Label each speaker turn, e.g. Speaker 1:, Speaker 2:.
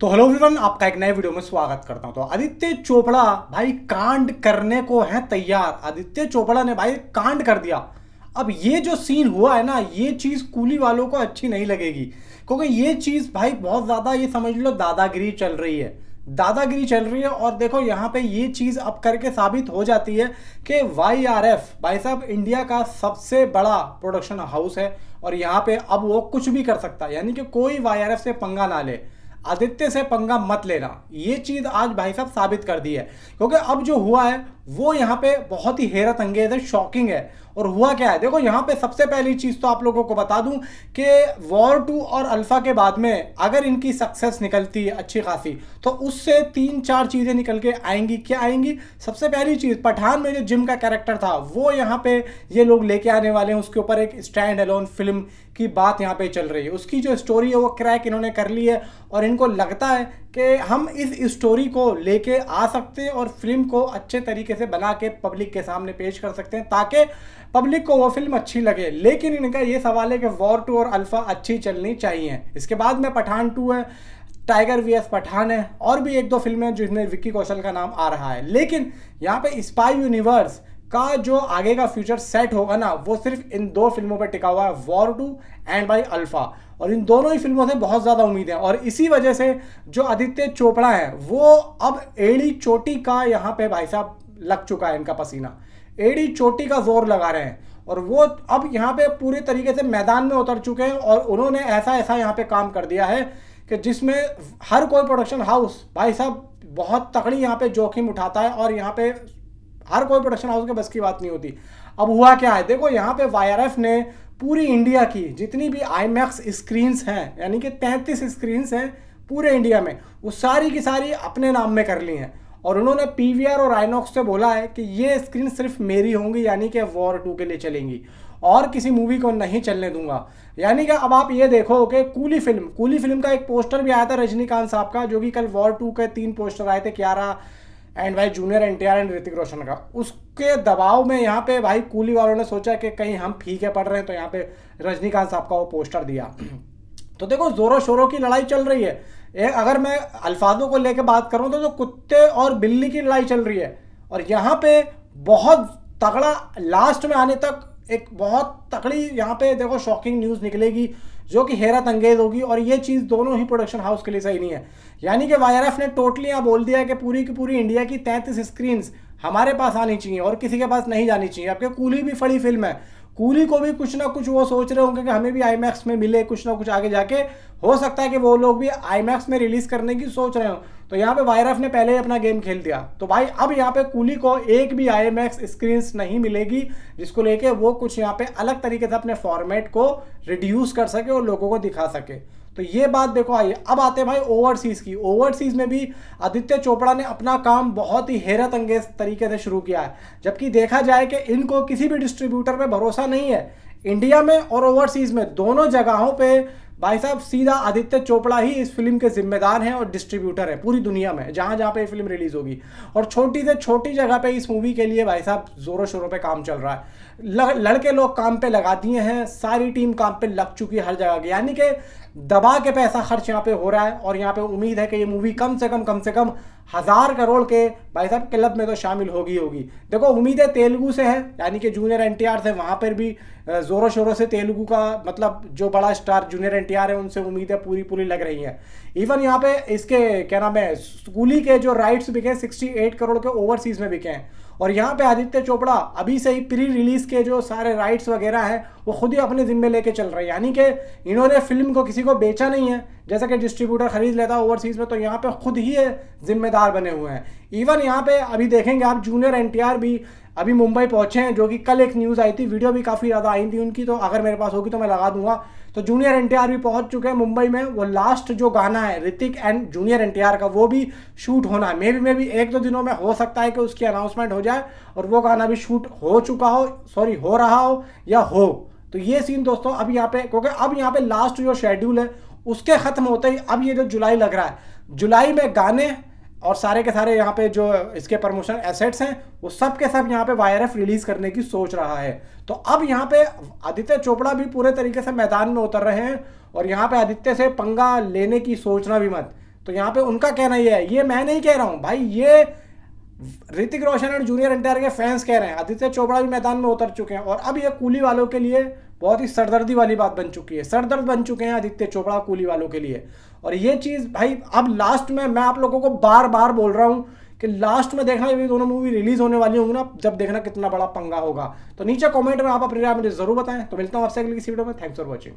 Speaker 1: तो hello everyone, आपका एक नए वीडियो में स्वागत करता हूं। तो आदित्य चोपड़ा भाई कांड करने को है तैयार। आदित्य चोपड़ा ने भाई कांड कर दिया। अब ये जो सीन हुआ है ना, ये चीज कूली वालों को अच्छी नहीं लगेगी, क्योंकि ये चीज भाई बहुत ज्यादा, ये समझ लो दादागिरी चल रही है। दादागिरी चल रही है। और देखो यहाँ पे ये चीज अब करके साबित हो जाती है कि वाईआरएफ भाई साहब इंडिया का सबसे बड़ा प्रोडक्शन हाउस है, और यहाँ पे अब वो कुछ भी कर सकता है। यानी कि कोई वाईआरएफ से पंगा ना ले, आदित्य से पंगा मत लेना। ये चीज आज भाई साहब साबित कर दी है, क्योंकि अब जो हुआ है वो यहाँ पे बहुत ही हैरत अंगेज है, शॉकिंग है। और हुआ क्या है देखो, यहाँ पे सबसे पहली चीज तो आप लोगों को बता दूं कि वॉर 2 और अल्फा के बाद में अगर इनकी सक्सेस निकलती है अच्छी खासी, तो उससे 3-4 चीजें निकल के आएंगी। क्या आएंगी? सबसे पहली चीज, पठान में जो जिम का कैरेक्टर था वो यहाँ पे ये लोग लेके आने वाले हैं। उसके ऊपर एक स्टैंड अलोन फिल्म की बात यहाँ पे चल रही है। उसकी जो स्टोरी है वो क्रैक इन्होंने कर ली है, और इनको लगता है कि हम इस स्टोरी को लेके आ सकते हैं और फिल्म को अच्छे तरीके से बना के पब्लिक के सामने पेश कर सकते हैं, ताकि पब्लिक को वो फिल्म अच्छी लगे। लेकिन इनका ये सवाल है कि वॉर 2 और अल्फा अच्छी चलनी चाहिए। इसके बाद में पठान 2 है, टाइगर वीएस पठान है, और भी 1-2 फिल्में जिसमें विक्की कौशल का नाम आ रहा है। लेकिन यहाँ पे स्पाई यूनिवर्स का जो आगे का फ्यूचर सेट होगा ना, वो सिर्फ इन 2 फिल्मों पर टिका हुआ है, वॉर 2 एंड भाई अल्फा। और इन दोनों ही फिल्मों से बहुत ज़्यादा उम्मीद है, और इसी वजह से जो आदित्य चोपड़ा है वो अब एड़ी चोटी का यहाँ पे भाई साहब लग चुका है। इनका पसीना एड़ी चोटी का जोर लगा रहे हैं, और वो अब यहाँ पे पूरे तरीके से मैदान में उतर चुके हैं। और उन्होंने ऐसा ऐसा यहाँ पे काम कर दिया है कि जिसमें हर कोई प्रोडक्शन हाउस भाई साहब बहुत तगड़ी यहाँ पे जोखिम उठाता है, और यहाँ पे हर कोई प्रोडक्शन हाउस के बस की बात नहीं होती। अब हुआ क्या है देखो, यहाँ पे वाईआरएफ ने पूरी इंडिया की जितनी भी आईमैक्स स्क्रीन्स हैं, यानी कि 33 स्क्रीन्स हैं पूरे इंडिया में, वो सारी की सारी अपने नाम में कर ली हैं। और उन्होंने पीवीआर और आइनॉक्स से बोला है कि ये स्क्रीन सिर्फ मेरी होंगी, यानी कि वॉर 2 के लिए चलेंगी, और किसी मूवी को नहीं चलने दूंगा। यानी कि अब आप ये देखो कि कूली फिल्म का एक पोस्टर भी आया था रजनीकांत साहब का, जो कि कल वॉर 2 के 3 पोस्टर आए थे, कियारा एंड भाई जूनियर एनटीआर एंड ऋतिक रोशन का। उसके दबाव में यहाँ पे भाई कूली वालों ने सोचा कि कहीं हम फीके पड़ रहे हैं, तो यहाँ पे रजनीकांत साहब का वो पोस्टर दिया। तो देखो जोरों शोरों की लड़ाई चल रही है। अगर मैं अल्फाजों को लेकर बात करूं तो कुत्ते और बिल्ली की लड़ाई चल रही है। और यहाँ पे बहुत तगड़ा लास्ट में आने तक एक बहुत तगड़ी यहाँ पे देखो शॉकिंग न्यूज़ निकलेगी, जो कि हैरत अंगेज होगी। और ये चीज़ दोनों ही प्रोडक्शन हाउस के लिए सही नहीं है। यानी कि वाईआरएफ ने टोटली यहाँ बोल दिया कि पूरी की पूरी इंडिया की 33 स्क्रीन्स हमारे पास आनी चाहिए और किसी के पास नहीं जानी चाहिए। आपके कूली भी बड़ी फिल्म है, कूली को भी कुछ ना कुछ वो सोच रहे होंगे कि हमें भी आईमैक्स में मिले कुछ ना कुछ आगे जाके। हो सकता है कि वो लोग भी आईमैक्स में रिलीज करने की सोच रहे हो। तो यहाँ पे वाईआरएफ ने पहले ही अपना गेम खेल दिया। तो भाई अब यहाँ पे कूली को एक भी आईमैक्स स्क्रीन्स नहीं मिलेगी, जिसको लेके वो कुछ यहाँ पे अलग तरीके से अपने फॉर्मेट को रिड्यूस कर सके और लोगों को दिखा सके। तो ये बात देखो। आइए अब आते हैं भाई ओवरसीज की। ओवरसीज में भी आदित्य चोपड़ा ने अपना काम बहुत ही हैरत अंगेज तरीके से शुरू किया है। जबकि देखा जाए कि इनको किसी भी डिस्ट्रीब्यूटर पे भरोसा नहीं है। इंडिया में और ओवरसीज में दोनों जगहों पे भाई साहब सीधा आदित्य चोपड़ा ही इस फिल्म के जिम्मेदार हैं और डिस्ट्रीब्यूटर है पूरी दुनिया में, जहां जहां पे ये फिल्म रिलीज होगी। और छोटी से छोटी जगह पे इस मूवी के लिए भाई साहब जोरों शोरों पे काम चल रहा है। लड़के लोग काम पे लगा दिए हैं, सारी टीम काम पे लग चुकी है हर जगह की। यानी कि दबा के पैसा खर्च यहाँ पे हो रहा है, और यहाँ पे उम्मीद है कि ये मूवी कम से कम 1000 करोड़ के भाई साहब क्लब में तो शामिल होगी। देखो उम्मीद है तेलुगु से है, यानी कि जूनियर एनटीआर से, वहां पर भी जोरों शोरों से तेलुगु का मतलब जो बड़ा स्टार जूनियर एनटीआर है उनसे उम्मीदें पूरी लग रही हैं। इवन यहाँ पे इसके क्या नाम है स्कूली के जो राइट्स बिके 68 करोड़ के ओवरसीज में बिके हैं। और यहाँ पे आदित्य चोपड़ा अभी से ही प्री रिलीज के जो सारे राइट्स वगैरह हैं वो खुद ही अपने जिम्मे लेके चल रहे हैं। यानी कि इन्होंने फिल्म को किसी को बेचा नहीं है, जैसा कि डिस्ट्रीब्यूटर खरीद लेता है ओवरसीज में। तो यहाँ पे खुद ही जिम्मेदार बने हुए हैं। इवन यहाँ पे अभी देखेंगे आप जूनियर एनटीआर भी अभी मुंबई पहुंचे हैं, जो कि कल एक न्यूज़ आई थी, वीडियो भी काफ़ी ज़्यादा आई थी उनकी, तो अगर मेरे पास होगी तो मैं लगा दूंगा। तो जूनियर एनटीआर भी पहुंच चुके हैं मुंबई में। वो लास्ट जो गाना है ऋतिक एंड जूनियर एनटीआर का, वो भी शूट होना है। मे भी 1-2 दिनों में हो सकता है कि उसकी अनाउंसमेंट हो जाए और वो गाना भी शूट हो चुका हो रहा हो या हो। तो ये सीन दोस्तों अब यहाँ पे, क्योंकि अब यहाँ पे लास्ट जो शेड्यूल है उसके खत्म होते ही अब ये जो जुलाई लग रहा है, जुलाई में गाने और सारे के सारे यहाँ पे जो इसके प्रमोशन एसेट्स हैं वो सब के सब यहाँ पे वाईआरएफ रिलीज करने की सोच रहा है। तो अब यहाँ पे आदित्य चोपड़ा भी पूरे तरीके से मैदान में उतर रहे हैं, और यहाँ पे आदित्य से पंगा लेने की सोचना भी मत। तो यहाँ पे उनका कहना ये मैं नहीं कह रहा हूँ भाई, ये ऋतिक रोशन और जूनियर एनटीआर के फैंस कह रहे हैं। आदित्य चोपड़ा भी मैदान में उतर चुके हैं और अब ये कूली वालों के लिए बहुत ही सरदर्दी वाली बात बन चुकी है। सरदर्द बन चुके हैं आदित्य चोपड़ा कूली वालों के लिए। और ये चीज़ भाई अब लास्ट में मैं आप लोगों को बार बार बोल रहा हूँ कि लास्ट में देखना, ये दोनों मूवी रिलीज होने वाली होंगी ना, जब देखना कितना बड़ा पंगा होगा। तो नीचे कमेंट में आप अपनी राय मुझे जरूर बताएं। तो मिलता हूँ आपसे अगली किसी वीडियो में। Thanks for watching.